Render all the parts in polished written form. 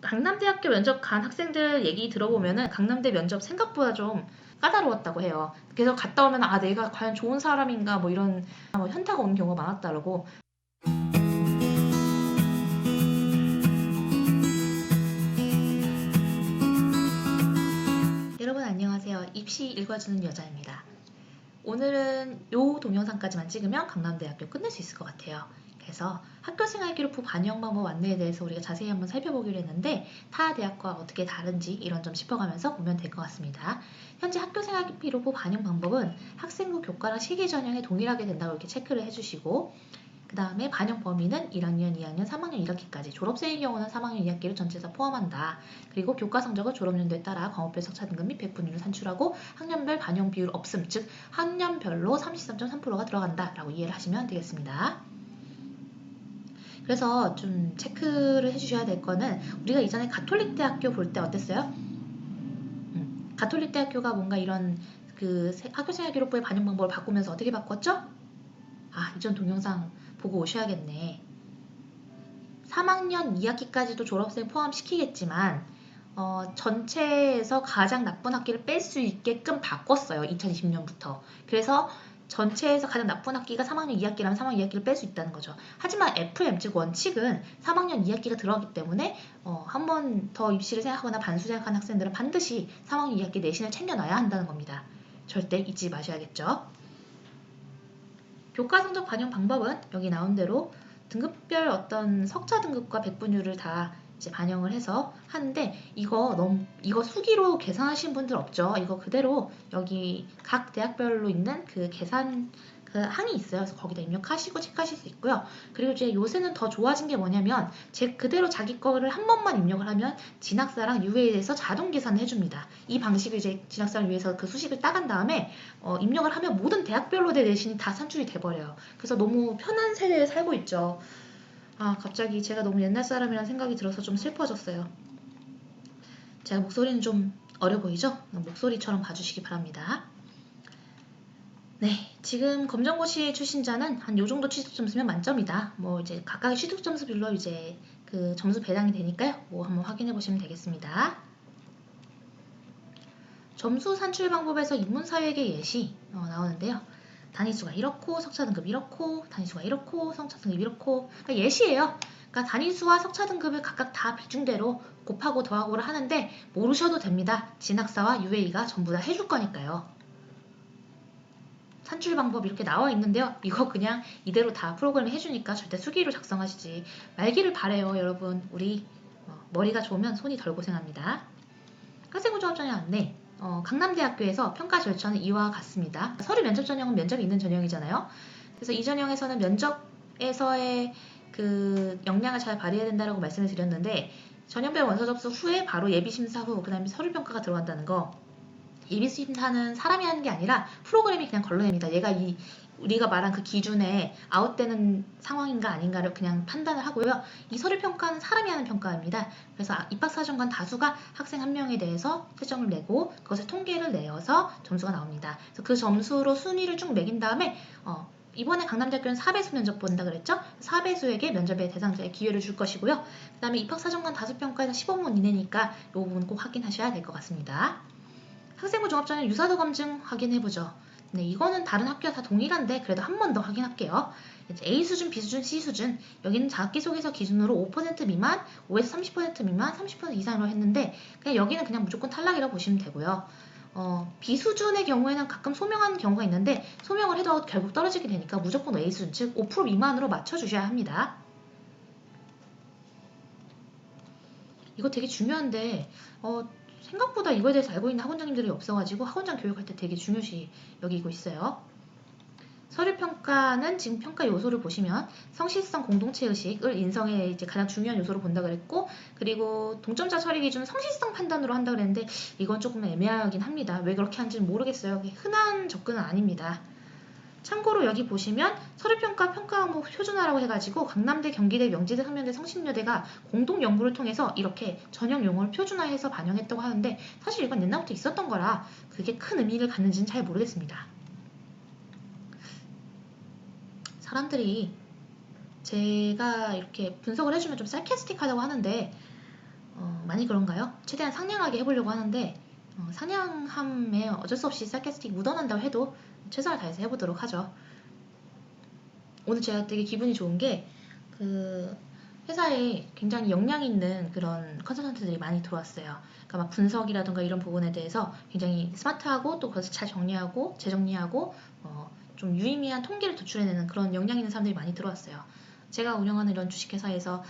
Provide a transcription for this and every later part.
강남대학교 면접 간 학생들 얘기 들어보면은 강남대 면접 생각보다 좀 까다로웠다고 해요. 그래서 갔다 오면 내가 과연 좋은 사람인가 뭐 이런 현타가 오는 경우가 많았다고. 여러분 안녕하세요. 입시 읽어주는 여자입니다. 오늘은 요 동영상까지만 찍으면 강남대학교 끝낼 수 있을 것 같아요. 그래서 학교생활 기록부 반영 방법 안내에 대해서 우리가 자세히 한번 살펴보기로 했는데 타 대학과 어떻게 다른지 이런 점 짚어가면서 보면 될 것 같습니다. 현재 학교생활 기록부 반영 방법은 학생부 교과랑 실기 전형에 동일하게 된다고 이렇게 체크를 해주시고 그 다음에 반영 범위는 1학년, 2학년, 3학년 1학기까지 졸업생의 경우는 3학년 2학기를 전체 다 포함한다. 그리고 교과 성적을 졸업연도에 따라 과목별 석차 등급 및 백분율을 산출하고 학년별 반영 비율 없음, 즉 학년별로 33.3%가 들어간다 라고 이해를 하시면 되겠습니다. 그래서 좀 체크를 해주셔야 될 거는 우리가 이전에 가톨릭 대학교 볼 때 어땠어요? 가톨릭 대학교가 뭔가 이런 그 학교생활 기록부의 반영 방법을 바꾸면서 어떻게 바꿨죠? 이전 동영상 보고 오셔야겠네. 3학년 2학기까지도 졸업생 포함시키겠지만 전체에서 가장 나쁜 학기를 뺄 수 있게끔 바꿨어요. 2020년부터. 그래서 전체에서 가장 나쁜 학기가 3학년 2학기라면 3학년 2학기를 뺄 수 있다는 거죠. 하지만 FM, 즉 원칙은 3학년 2학기가 들어가기 때문에 한 번 더 입시를 생각하거나 반수 생각하는 학생들은 반드시 3학년 2학기 내신을 챙겨놔야 한다는 겁니다. 절대 잊지 마셔야겠죠. 교과 성적 반영 방법은 여기 나온 대로 등급별 어떤 석차 등급과 백분율을 다 이제 반영을 해서 하는데 이거 수기로 계산하신 분들 없죠? 이거 그대로 여기 각 대학별로 있는 그 계산 그 항이 있어요. 그래서 거기다 입력하시고 체크하실 수 있고요. 그리고 이제 요새는 더 좋아진 게 뭐냐면 그대로 자기 거를 한 번만 입력을 하면 진학사랑 UA에 대해서 자동 계산을 해줍니다. 이 방식을 이제 진학사랑 UA에서 그 수식을 따간 다음에 입력을 하면 모든 대학별로 내 내신이 다 산출이 돼버려요. 그래서 너무 편한 세대에 살고 있죠. 갑자기 제가 너무 옛날 사람이라는 생각이 들어서 좀 슬퍼졌어요. 제가 목소리는 좀 어려 보이죠? 목소리처럼 봐주시기 바랍니다. 네, 지금 검정고시 출신자는 한 요 정도 취득 점수면 만점이다. 뭐 이제 각각의 취득 점수별로 이제 그 점수 배당이 되니까요. 뭐 한번 확인해 보시면 되겠습니다. 점수 산출 방법에서 인문사회계 예시 나오는데요. 단위수가 이렇고 석차 등급 이렇고 단위수가 이렇고 석차 등급 이렇고 그러니까 예시예요. 그러니까 단위수와 석차 등급을 각각 다 비중대로 곱하고 더하고를 하는데 모르셔도 됩니다. 진학사와 UA가 전부 다 해줄 거니까요. 산출 방법 이렇게 나와 있는데요. 이거 그냥 이대로 다 프로그램이 해주니까 절대 수기로 작성하시지 말기를 바래요. 여러분 우리 머리가 좋으면 손이 덜 고생합니다. 학생부 종합전형 안내 강남대학교에서 평가 절차는 이와 같습니다. 서류 면접 전형은 면접이 있는 전형이잖아요. 그래서 이 전형에서는 면접에서의 그 역량을 잘 발휘해야 된다고 말씀을 드렸는데 전형별 원서 접수 후에 바로 예비심사 후 그 다음에 서류평가가 들어간다는 거. 예비심사는 사람이 하는 게 아니라 프로그램이 그냥 걸러냅니다. 얘가 우리가 말한 그 기준에 아웃되는 상황인가 아닌가를 그냥 판단을 하고요. 이 서류평가는 사람이 하는 평가입니다. 그래서 입학사정관 다수가 학생 한 명에 대해서 채점을 내고 그것을 통계를 내어서 점수가 나옵니다. 그래서 그 점수로 순위를 쭉 매긴 다음에 이번에 강남대학교는 4배수 면접 본다 그랬죠? 4배수에게 면접의 대상자의 기회를 줄 것이고요. 그 다음에 입학사정관 다수평가에서 15분 이내니까 이 부분 꼭 확인하셔야 될 것 같습니다. 학생부 종합전형 유사도 검증 확인해보죠. 네, 이거는 다른 학교와 다 동일한데 그래도 한 번 더 확인할게요. A수준, B수준, C수준 여기는 자기소개서 기준으로 5% 미만, 5에서 30% 미만, 30% 이상으로 했는데 그냥 여기는 그냥 무조건 탈락이라고 보시면 되고요. B수준의 경우에는 가끔 소명하는 경우가 있는데 소명을 해도 결국 떨어지게 되니까 무조건 A수준, 즉 5% 미만으로 맞춰주셔야 합니다. 이거 되게 중요한데 생각보다 이거에 대해서 알고 있는 학원장님들이 없어가지고 학원장 교육할 때 되게 중요시 여기고 있어요. 서류평가는 지금 평가 요소를 보시면 성실성 공동체의식을 인성의 이제 가장 중요한 요소로 본다 그랬고 그리고 동점자 처리 기준은 성실성 판단으로 한다 그랬는데 이건 조금 애매하긴 합니다. 왜 그렇게 하는지는 모르겠어요. 흔한 접근은 아닙니다. 참고로 여기 보시면 서류평가 평가 과목 표준화라고 해가지고 강남대, 경기대, 명지대, 상명대, 성신여대가 공동 연구를 통해서 이렇게 전형 용어를 표준화해서 반영했다고 하는데 사실 이건 옛날부터 있었던 거라 그게 큰 의미를 갖는지는 잘 모르겠습니다. 사람들이 제가 이렇게 분석을 해주면 좀 sarcastic하다고 하는데 많이 그런가요? 최대한 상냥하게 해보려고 하는데 상냥함에 어쩔 수 없이 sarcastic 묻어난다고 해도 최선을 다해서 해보도록 하죠. 오늘 제가 되게 기분이 좋은 게 그 회사에 굉장히 역량 있는 그런 컨설턴트들이 많이 들어왔어요. 그러니까 막 분석이라든가 이런 부분에 대해서 굉장히 스마트하고 또 그것을 잘 정리하고 재정리하고 좀 유의미한 통계를 도출해내는 그런 역량 있는 사람들이 많이 들어왔어요. 제가 운영하는 이런 주식회사에서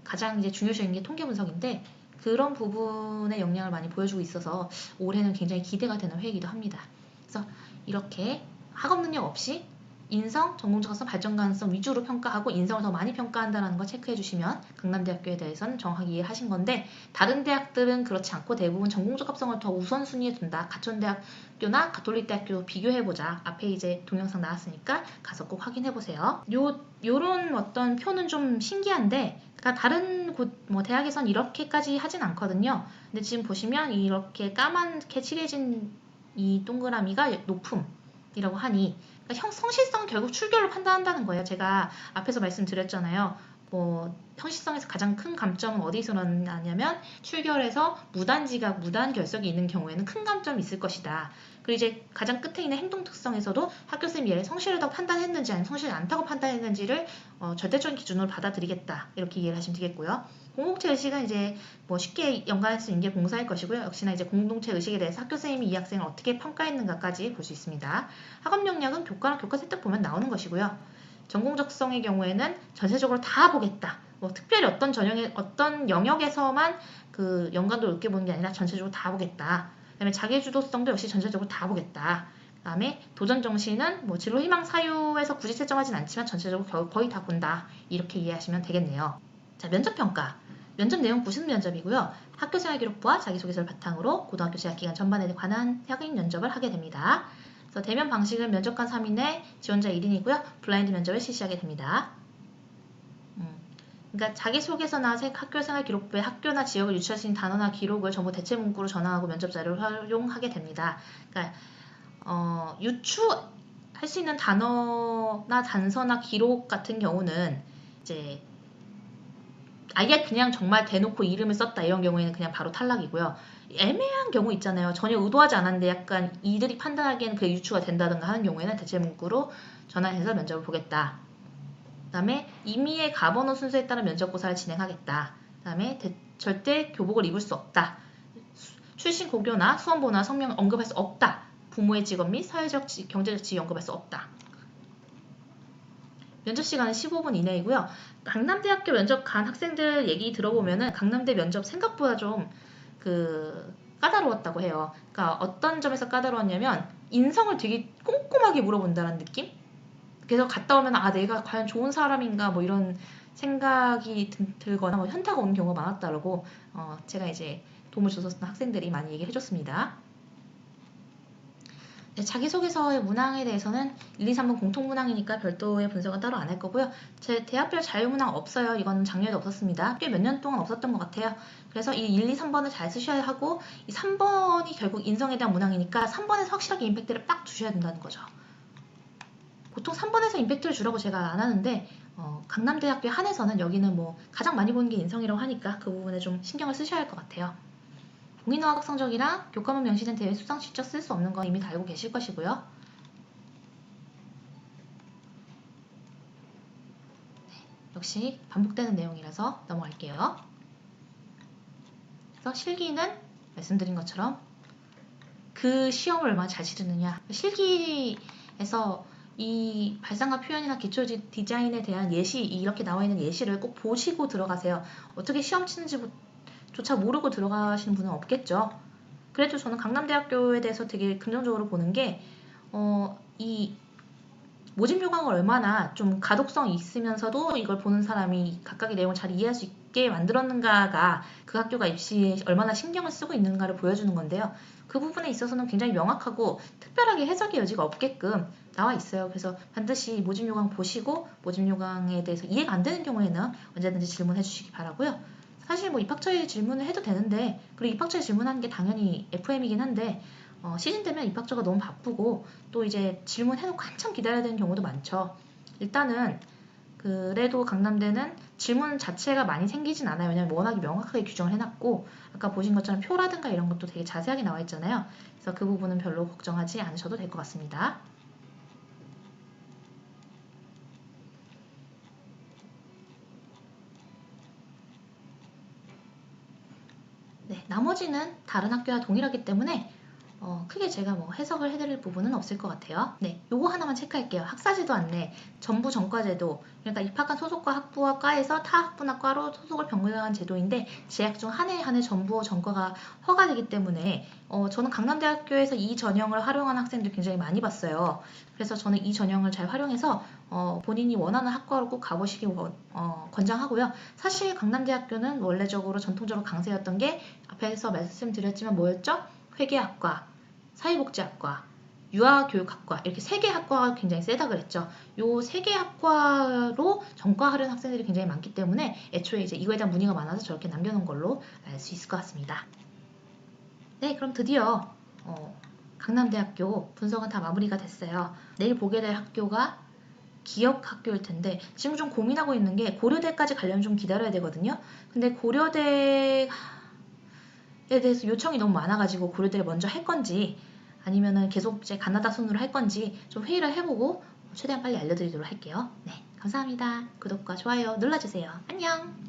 가장 이제 중요시 여기는 게 통계 분석인데 그런 부분의 역량을 많이 보여주고 있어서 올해는 굉장히 기대가 되는 회이기도 합니다. 그래서 이렇게 학업 능력 없이 인성, 전공적 가능성, 발전 가능성 위주로 평가하고 인성을 더 많이 평가한다는 거 체크해 주시면 강남대학교에 대해서는 정확하게 이해하신 건데 다른 대학들은 그렇지 않고 대부분 전공적 합성을 더 우선순위에 둔다. 가천대학교나 가톨릭대학교 비교해보자. 앞에 이제 동영상 나왔으니까 가서 꼭 확인해보세요. 요런 어떤 표는 좀 신기한데 그러니까 다른 곳 뭐 대학에선 이렇게까지 하진 않거든요. 근데 지금 보시면 이렇게 까맣게 칠해진 이 동그라미가 높음이라고 하니 그러니까 성실성 결국 출결로 판단한다는 거예요. 제가 앞에서 말씀드렸잖아요. 성실성에서 가장 큰 감점은 어디서 나냐면 출결에서 무단지각, 무단결석이 있는 경우에는 큰 감점이 있을 것이다. 그리고 이제 가장 끝에 있는 행동 특성에서도 학교쌤이 얘를 성실하다고 판단했는지 아니면 성실하지 않다고 판단했는지를 절대적인 기준으로 받아들이겠다. 이렇게 이해를 하시면 되겠고요. 공동체 의식은 이제 쉽게 연관할 수 있는 게 봉사일 것이고요. 역시나 이제 공동체 의식에 대해서 학교선생님이 이 학생을 어떻게 평가했는가까지 볼 수 있습니다. 학업 역량은 교과랑 교과 세트 보면 나오는 것이고요. 전공적성의 경우에는 전체적으로 다 보겠다. 특별히 어떤 영역에서만 그 연관도를 높게 보는 게 아니라 전체적으로 다 보겠다. 그다음에 자기주도성도 역시 전체적으로 다 보겠다. 그다음에 도전 정신은 진로 희망 사유에서 굳이 설정하진 않지만 전체적으로 거의 다 본다. 이렇게 이해하시면 되겠네요. 자, 면접 평가. 면접 내용 90면접이고요. 학교생활기록부와 자기소개서를 바탕으로 고등학교 재학기간 전반에 관한 확인 면접을 하게 됩니다. 그래서 대면 방식은 면접관 3인에 지원자 1인이고요. 블라인드 면접을 실시하게 됩니다. 그러니까 자기소개서나 학교생활기록부에 학교나 지역을 유추할 수 있는 단어나 기록을 전부 대체 문구로 전환하고 면접 자료를 활용하게 됩니다. 그러니까 유추할 수 있는 단어나 단서나 기록 같은 경우는 이제 아예 그냥 정말 대놓고 이름을 썼다 이런 경우에는 그냥 바로 탈락이고요. 애매한 경우 있잖아요. 전혀 의도하지 않았는데 약간 이들이 판단하기에는 그게 유추가 된다든가 하는 경우에는 대체 문구로 전환해서 면접을 보겠다. 그 다음에 임의의 가번호 순서에 따라 면접고사를 진행하겠다. 그 다음에 절대 교복을 입을 수 없다. 출신 고교나 수험번호나 성명을 언급할 수 없다. 부모의 직업 및 사회적, 경제적 지위 언급할 수 없다. 면접 시간은 15분 이내이고요. 강남대학교 면접 간 학생들 얘기 들어보면은 강남대 면접 생각보다 좀 까다로웠다고 해요. 그러니까 어떤 점에서 까다로웠냐면 인성을 되게 꼼꼼하게 물어본다는 느낌? 그래서 갔다 오면 내가 과연 좋은 사람인가 이런 생각이 들거나 현타가 오는 경우가 많았다고 제가 이제 도움을 줬었던 학생들이 많이 얘기를 해줬습니다. 네, 자기소개서의 문항에 대해서는 1, 2, 3번 공통문항이니까 별도의 분석은 따로 안 할 거고요. 제 대학별 자유문항 없어요. 이건 작년에도 없었습니다. 꽤 몇 년 동안 없었던 것 같아요. 그래서 이 1, 2, 3번을 잘 쓰셔야 하고 이 3번이 결국 인성에 대한 문항이니까 3번에서 확실하게 임팩트를 빡 주셔야 된다는 거죠. 보통 3번에서 임팩트를 주라고 제가 안 하는데 강남대학교에 한해서는 여기는 가장 많이 보는 게 인성이라고 하니까 그 부분에 좀 신경을 쓰셔야 할 것 같아요. 공인어학 성적이랑 교과목 명시된 대회 수상 실적 쓸 수 없는 건 이미 다 알고 계실 것이고요. 네, 역시 반복되는 내용이라서 넘어갈게요. 그래서 실기는 말씀드린 것처럼 그 시험을 얼마나 잘 치르느냐. 실기에서 이 발상과 표현이나 기초 디자인에 대한 예시, 이렇게 나와 있는 예시를 꼭 보시고 들어가세요. 어떻게 시험 치는지 조차 모르고 들어가시는 분은 없겠죠. 그래도 저는 강남대학교에 대해서 되게 긍정적으로 보는 게 이 모집 요강을 얼마나 좀 가독성이 있으면서도 이걸 보는 사람이 각각의 내용을 잘 이해할 수 있게 만들었는가가 그 학교가 입시에 얼마나 신경을 쓰고 있는가를 보여주는 건데요. 그 부분에 있어서는 굉장히 명확하고 특별하게 해석의 여지가 없게끔 나와 있어요. 그래서 반드시 모집 요강 보시고 모집 요강에 대해서 이해가 안 되는 경우에는 언제든지 질문해 주시기 바라고요. 사실 입학처에 질문을 해도 되는데 그리고 입학처에 질문하는 게 당연히 FM이긴 한데 시즌 되면 입학처가 너무 바쁘고 또 이제 질문해놓고 한참 기다려야 되는 경우도 많죠. 일단은 그래도 강남대는 질문 자체가 많이 생기진 않아요. 왜냐면 워낙에 명확하게 규정을 해놨고 아까 보신 것처럼 표라든가 이런 것도 되게 자세하게 나와 있잖아요. 그래서 그 부분은 별로 걱정하지 않으셔도 될 것 같습니다. 네, 나머지는 다른 학교와 동일하기 때문에 크게 제가 뭐 해석을 해드릴 부분은 없을 것 같아요. 네, 요거 하나만 체크할게요. 학사제도 안내, 전부 전과제도, 그러니까 입학한 소속과 학부와 과에서 타 학부나 과로 소속을 변경한 제도인데 재학 중 한 해 한 해 전부 전과가 허가되기 때문에 저는 강남대학교에서 이 전형을 활용하는 학생들 굉장히 많이 봤어요. 그래서 저는 이 전형을 잘 활용해서 본인이 원하는 학과로 꼭 가보시기 권장하고요. 사실 강남대학교는 원래적으로 전통적으로 강세였던 게 앞에서 말씀드렸지만 뭐였죠? 회계학과, 사회복지학과, 유아교육학과 이렇게 세 개 학과가 굉장히 세다 그랬죠. 요 세 개 학과로 전과하려는 학생들이 굉장히 많기 때문에 애초에 이제 이거에 대한 문의가 많아서 저렇게 남겨놓은 걸로 알 수 있을 것 같습니다. 네, 그럼 드디어 강남대학교 분석은 다 마무리가 됐어요. 내일 보게 될 학교가 기역학교일 텐데 지금 좀 고민하고 있는 게 고려대까지 가려면 좀 기다려야 되거든요. 근데 고려대에 대해서 요청이 너무 많아가지고 고려대를 먼저 할 건지 아니면은 계속 제 가나다 순으로 할 건지 좀 회의를 해보고 최대한 빨리 알려드리도록 할게요. 네, 감사합니다. 구독과 좋아요 눌러주세요. 안녕!